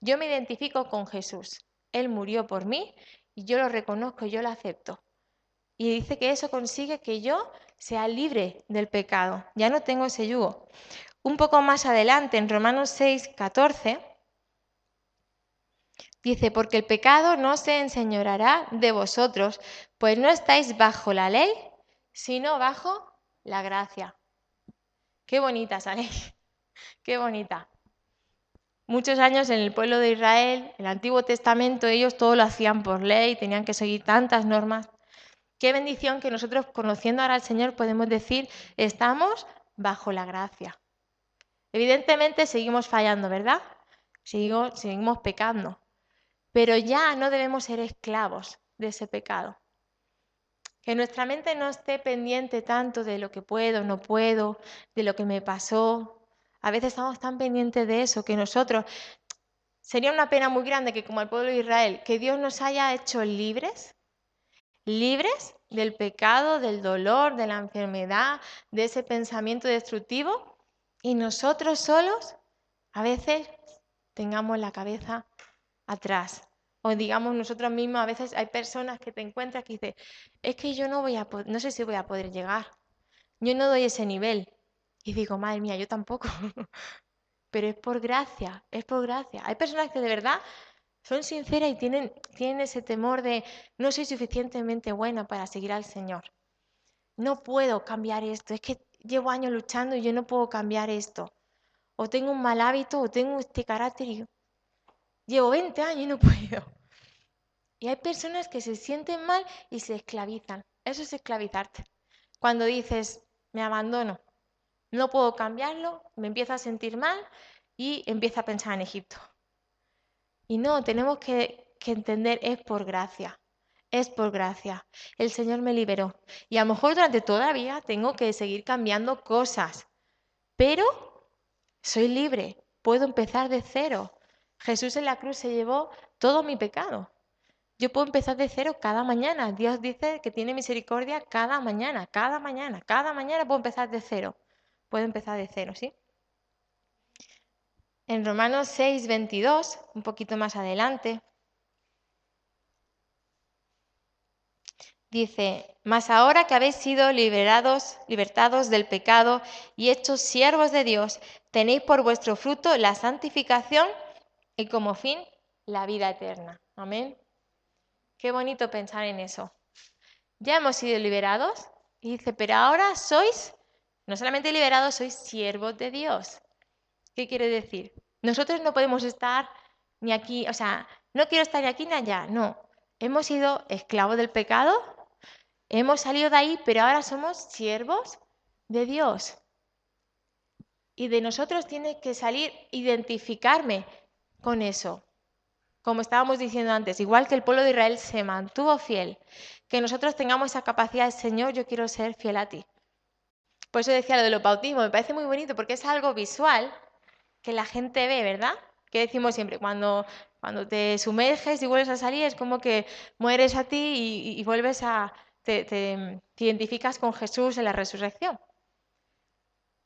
yo me identifico con Jesús. Él murió por mí y yo lo reconozco y yo lo acepto. Y dice que eso consigue que yo sea libre del pecado. Ya no tengo ese yugo. Un poco más adelante, en Romanos 6, 14, dice, porque el pecado no se enseñoreará de vosotros, pues no estáis bajo la ley, sino bajo la gracia. Qué bonita esa ley, qué bonita. Muchos años en el pueblo de Israel, el Antiguo Testamento, ellos todo lo hacían por ley, tenían que seguir tantas normas. Qué bendición que nosotros, conociendo ahora al Señor, podemos decir, estamos bajo la gracia. Evidentemente seguimos fallando, ¿verdad? Seguimos pecando, pero ya no debemos ser esclavos de ese pecado. Que nuestra mente no esté pendiente tanto de lo que puedo, no puedo, de lo que me pasó. A veces estamos tan pendientes de eso que nosotros, sería una pena muy grande que como el pueblo de Israel, que Dios nos haya hecho libres, libres del pecado, del dolor, de la enfermedad, de ese pensamiento destructivo, y nosotros solos a veces tengamos la cabeza atrás. O digamos nosotros mismos, a veces hay personas que te encuentras que dicen, es que yo no sé si voy a poder llegar, yo no doy ese nivel. Y digo, madre mía, yo tampoco. Pero es por gracia, es por gracia. Hay personas que de verdad son sinceras y tienen ese temor de no soy suficientemente buena para seguir al Señor. No puedo cambiar esto, es que llevo años luchando y yo no puedo cambiar esto. O tengo un mal hábito o tengo este carácter y llevo 20 años y no puedo. Y hay personas que se sienten mal y se esclavizan. Eso es esclavizarte. Cuando dices, me abandono, no puedo cambiarlo, me empiezo a sentir mal y empiezo a pensar en Egipto. Y no, tenemos que entender, es por gracia. Es por gracia. El Señor me liberó. Y a lo mejor durante toda la vida tengo que seguir cambiando cosas. Pero soy libre. Puedo empezar de cero. Jesús en la cruz se llevó todo mi pecado. Yo puedo empezar de cero cada mañana. Dios dice que tiene misericordia cada mañana, cada mañana, cada mañana puedo empezar de cero. Puedo empezar de cero, ¿sí? En Romanos 6, 22, un poquito más adelante, dice, mas ahora que habéis sido libertados del pecado y hechos siervos de Dios, tenéis por vuestro fruto la santificación y como fin la vida eterna. Amén. Qué bonito pensar en eso. Ya hemos sido liberados y dice, pero ahora sois, no solamente liberados, sois siervos de Dios. ¿Qué quiere decir? Nosotros no podemos estar ni aquí, o sea, no quiero estar ni aquí ni allá, no. Hemos sido esclavos del pecado, hemos salido de ahí, pero ahora somos siervos de Dios. Y de nosotros tiene que salir identificarme con eso. Como estábamos diciendo antes, igual que el pueblo de Israel se mantuvo fiel, que nosotros tengamos esa capacidad de, Señor, yo quiero ser fiel a ti. Por eso decía lo de los bautismos, me parece muy bonito porque es algo visual que la gente ve, ¿verdad? Que decimos siempre, cuando Cuando te sumerges y vuelves a salir, es como que mueres a ti y vuelves te identificas con Jesús en la resurrección.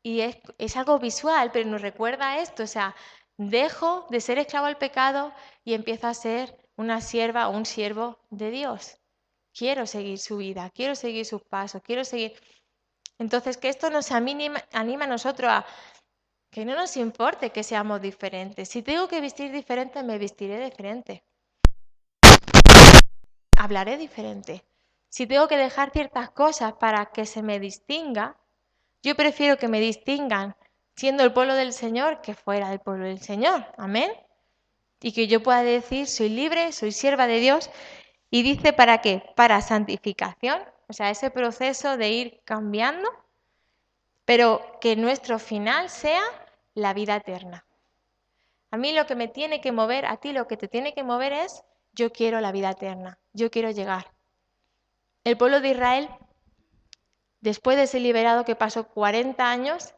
Y es algo visual, pero nos recuerda a esto, o sea, dejo de ser esclavo al pecado y empiezo a ser una sierva o un siervo de Dios. Quiero seguir su vida, quiero seguir sus pasos, quiero seguir... Entonces, que esto nos anima a nosotros a que no nos importe que seamos diferentes. Si tengo que vestir diferente, me vestiré diferente. Hablaré diferente. Si tengo que dejar ciertas cosas para que se me distinga, yo prefiero que me distingan siendo el pueblo del Señor que fuera del pueblo del Señor. Amén. Y que yo pueda decir, soy libre, soy sierva de Dios. Y dice, ¿para qué? Para santificación. O sea, ese proceso de ir cambiando, pero que nuestro final sea la vida eterna. A mí lo que me tiene que mover, a ti lo que te tiene que mover es, yo quiero la vida eterna, yo quiero llegar. El pueblo de Israel, después de ser liberado, que pasó 40 años,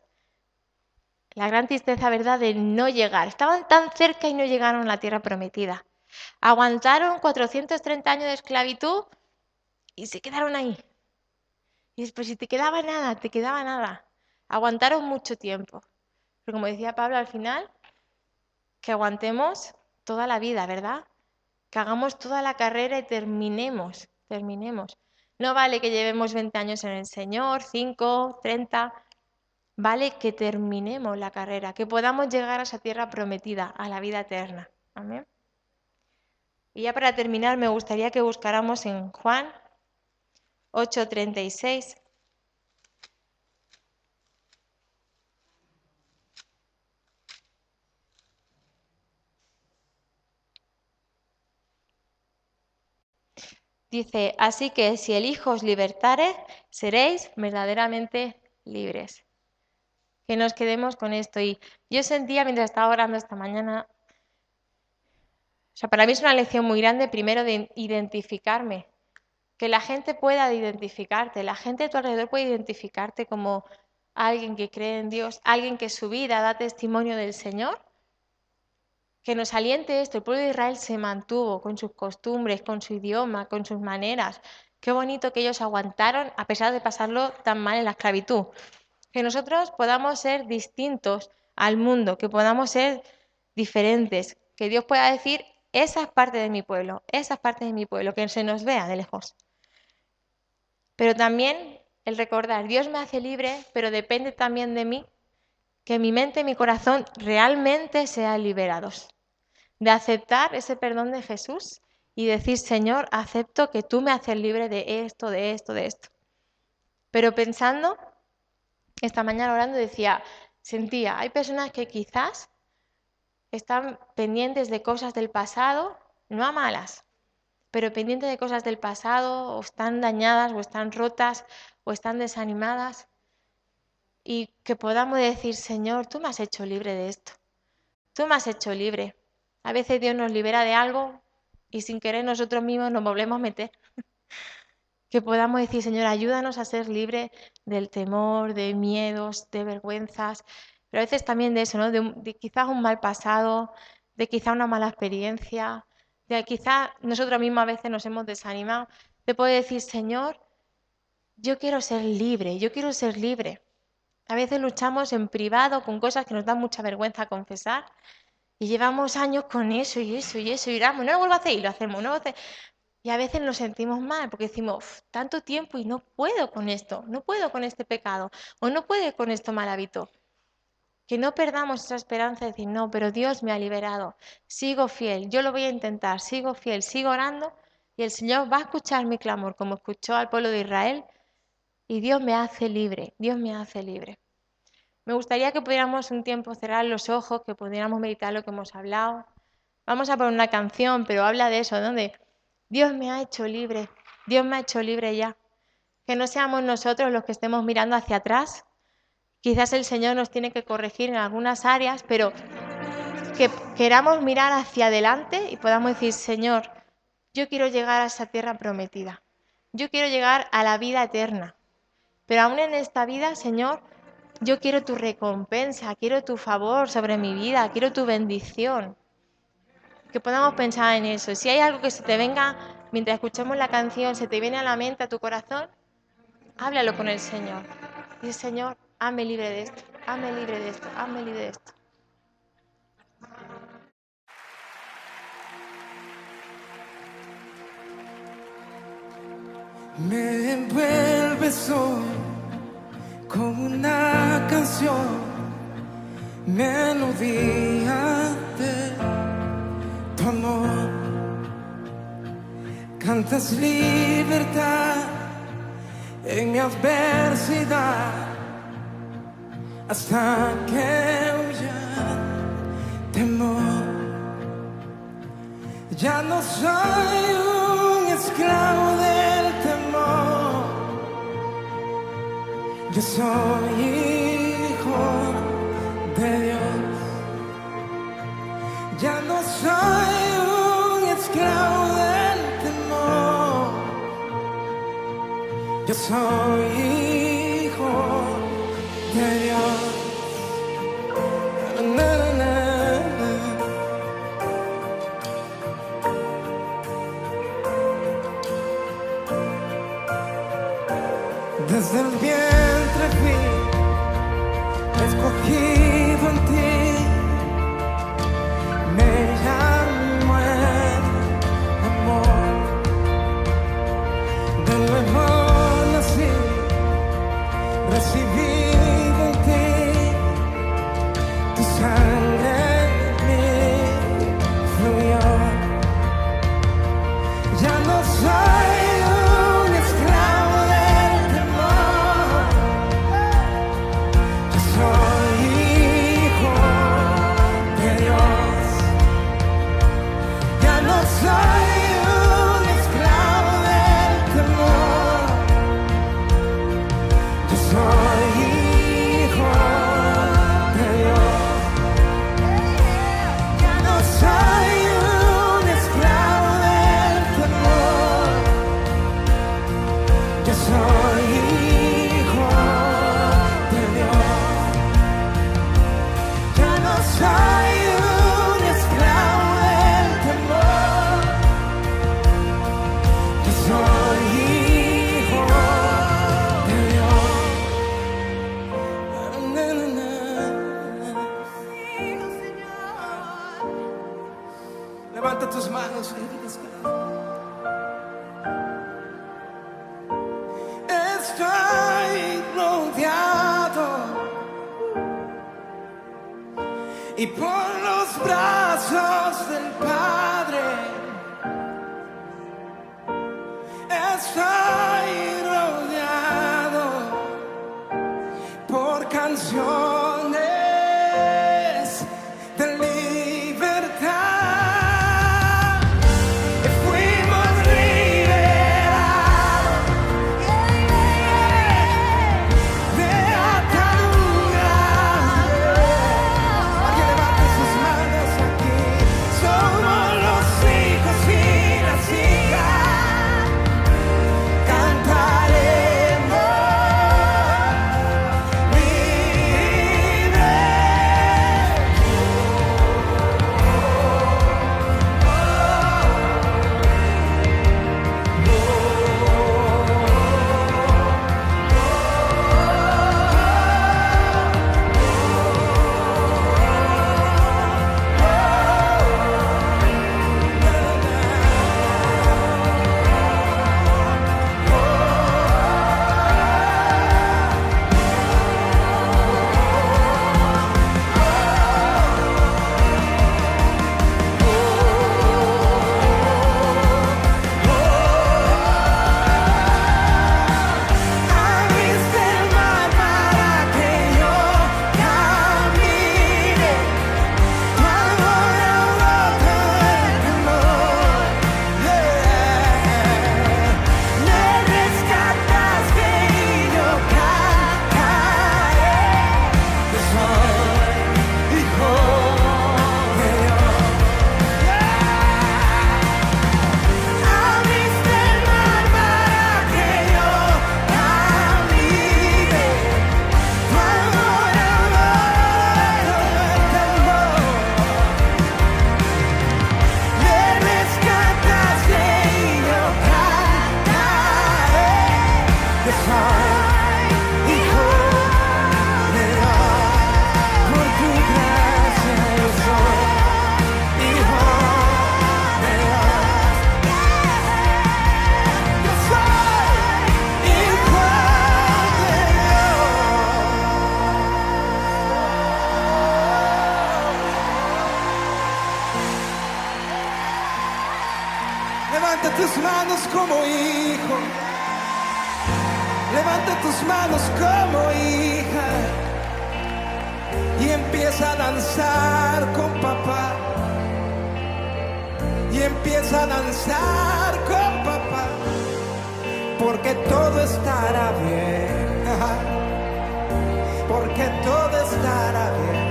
la gran tristeza, ¿verdad?, de no llegar. Estaban tan cerca y no llegaron a la tierra prometida. Aguantaron 430 años de esclavitud y se quedaron ahí. Y después, si te quedaba nada, te quedaba nada. Aguantaron mucho tiempo. Pero como decía Pablo al final, que aguantemos toda la vida, ¿verdad? Que hagamos toda la carrera y terminemos. No vale que llevemos 20 años en el Señor, 5, 30. Vale que terminemos la carrera, que podamos llegar a esa tierra prometida, a la vida eterna. Amén. Y ya para terminar, me gustaría que buscáramos en Juan 8:36. Dice, así que si el Hijo os libertare, seréis verdaderamente libres. Que nos quedemos con esto. Y yo sentía mientras estaba orando esta mañana, o sea, para mí es una lección muy grande, primero de identificarme, que la gente pueda identificarte, la gente de tu alrededor puede identificarte como alguien que cree en Dios, alguien que su vida da testimonio del Señor. Que nos aliente esto, el pueblo de Israel se mantuvo con sus costumbres, con su idioma, con sus maneras. Qué bonito que ellos aguantaron a pesar de pasarlo tan mal en la esclavitud. Que nosotros podamos ser distintos al mundo, que podamos ser diferentes, que Dios pueda decir, esa es parte de mi pueblo, esa es parte de mi pueblo, que se nos vea de lejos. Pero también el recordar, Dios me hace libre, pero depende también de mí, que mi mente y mi corazón realmente sean liberados. De aceptar ese perdón de Jesús y decir, Señor, acepto que tú me haces libre de esto, de esto, de esto. Pero pensando, esta mañana orando decía, sentía, hay personas que quizás están pendientes de cosas del pasado, no a malas, pero pendientes de cosas del pasado, o están dañadas, o están rotas, o están desanimadas, y que podamos decir, Señor, tú me has hecho libre de esto, tú me has hecho libre. A veces Dios nos libera de algo y sin querer nosotros mismos nos volvemos a meter. Que podamos decir, Señor, ayúdanos a ser libres del temor, de miedos, de vergüenzas, pero a veces también de eso, ¿no? De quizás un mal pasado, de quizás una mala experiencia, de quizás nosotros mismos a veces nos hemos desanimado, de poder decir, Señor, yo quiero ser libre, yo quiero ser libre. A veces luchamos en privado con cosas que nos dan mucha vergüenza confesar y llevamos años con eso y eso y eso y oramos, no lo vuelvo a hacer y lo hacemos, no lo hacer. Y a veces nos sentimos mal porque decimos, tanto tiempo y no puedo con esto, no puedo con este pecado o no puedo con este mal hábito. Que no perdamos esa esperanza de decir, no, pero Dios me ha liberado, sigo fiel, yo lo voy a intentar, sigo fiel, sigo orando y el Señor va a escuchar mi clamor como escuchó al pueblo de Israel y Dios me hace libre, Dios me hace libre. Me gustaría que pudiéramos un tiempo cerrar los ojos, que pudiéramos meditar lo que hemos hablado. Vamos a poner una canción, pero habla de eso, ¿no? De Dios me ha hecho libre, Dios me ha hecho libre ya. Que no seamos nosotros los que estemos mirando hacia atrás. Quizás el Señor nos tiene que corregir en algunas áreas, pero que queramos mirar hacia adelante y podamos decir, Señor, yo quiero llegar a esa tierra prometida. Yo quiero llegar a la vida eterna. Pero aún en esta vida, Señor, yo quiero tu recompensa, quiero tu favor sobre mi vida, quiero tu bendición. que podamos pensar en eso. Si hay algo que se te venga mientras escuchemos la canción, se te viene a la mente, a tu corazón, háblalo con el Señor. Dice, Señor, hazme libre de esto, hazme libre de esto, hazme libre de esto. Me envuelves hoy como una canción, melodía de tu amor. Cantas libertad en mi adversidad hasta que huya temor. Ya no soy un esclavo del temor, yo soy hijo de Dios. Ya no soy un esclavo del temor, yo soy hijo de Dios. Na, na, na, na. Desde el vientre fui escogido en ti, me llamo el amor. De nuevo nací, recibido en ti, tu sangre en mí fluyó. Ya no soy un esclavo del temor, yo soy hijo de Dios. Ya no soy un esclavo del temor, yo soy hijo de Dios. Ya no soy un esclavo del temor, yo soy hijo de Dios. Ya no soy un esclavo del temor, yo soy hijo de Dios. Na, na, na. Levanta tus manos y diles que estoy rodeado y por los brazos del Padre estoy rodeado por canciones de libertad. Fuimos liberados de ataduras. Alguien levante sus manos aquí. Somos Levanta tus manos como hijo. Levanta tus manos como hija. Y empieza a danzar con papá. Y empieza a danzar con papá. Porque todo estará bien. Porque todo estará bien.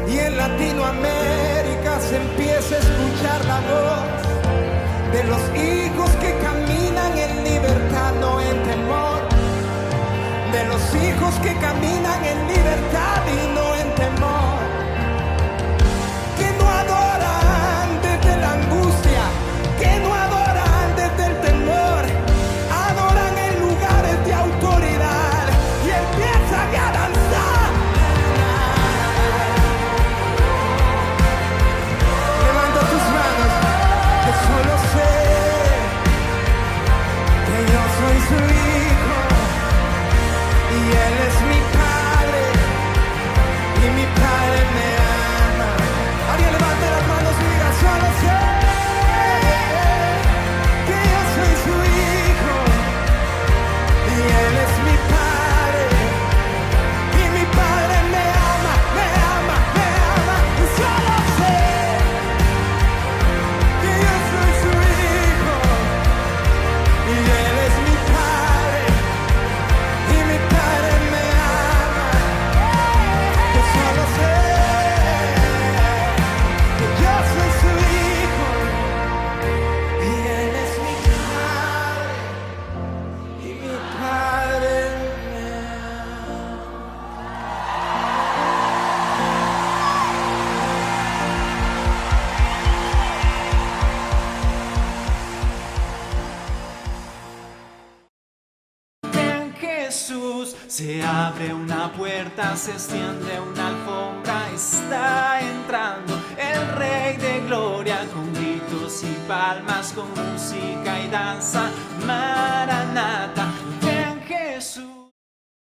Y en Latinoamérica se empieza a escuchar la voz de los hijos que caminan en libertad, no en temor. De los hijos que caminan en libertad y no en temor. Que no adoran desde la angustia, que no adoran desde el temor. Adoran en lugares de autoridad y empiezan a danzar. Levanta tus manos, que solo sé que yo soy su hijo y él es mi padre y mi padre me ama. Alguien levante las manos y diga, solo sé que yo soy su hijo y él es mi padre y mi padre me ama, me ama, me ama. Y solo sé que yo soy su hijo y él es mi padre y mi padre me ama. Yo solo sé que yo soy su hijo y él es mi padre y mi padre me ama. En Jesús se abre una puerta, se extiende una alfombra, está entrando el Rey de Gloria con gritos y palmas, con música y danza. Maranata,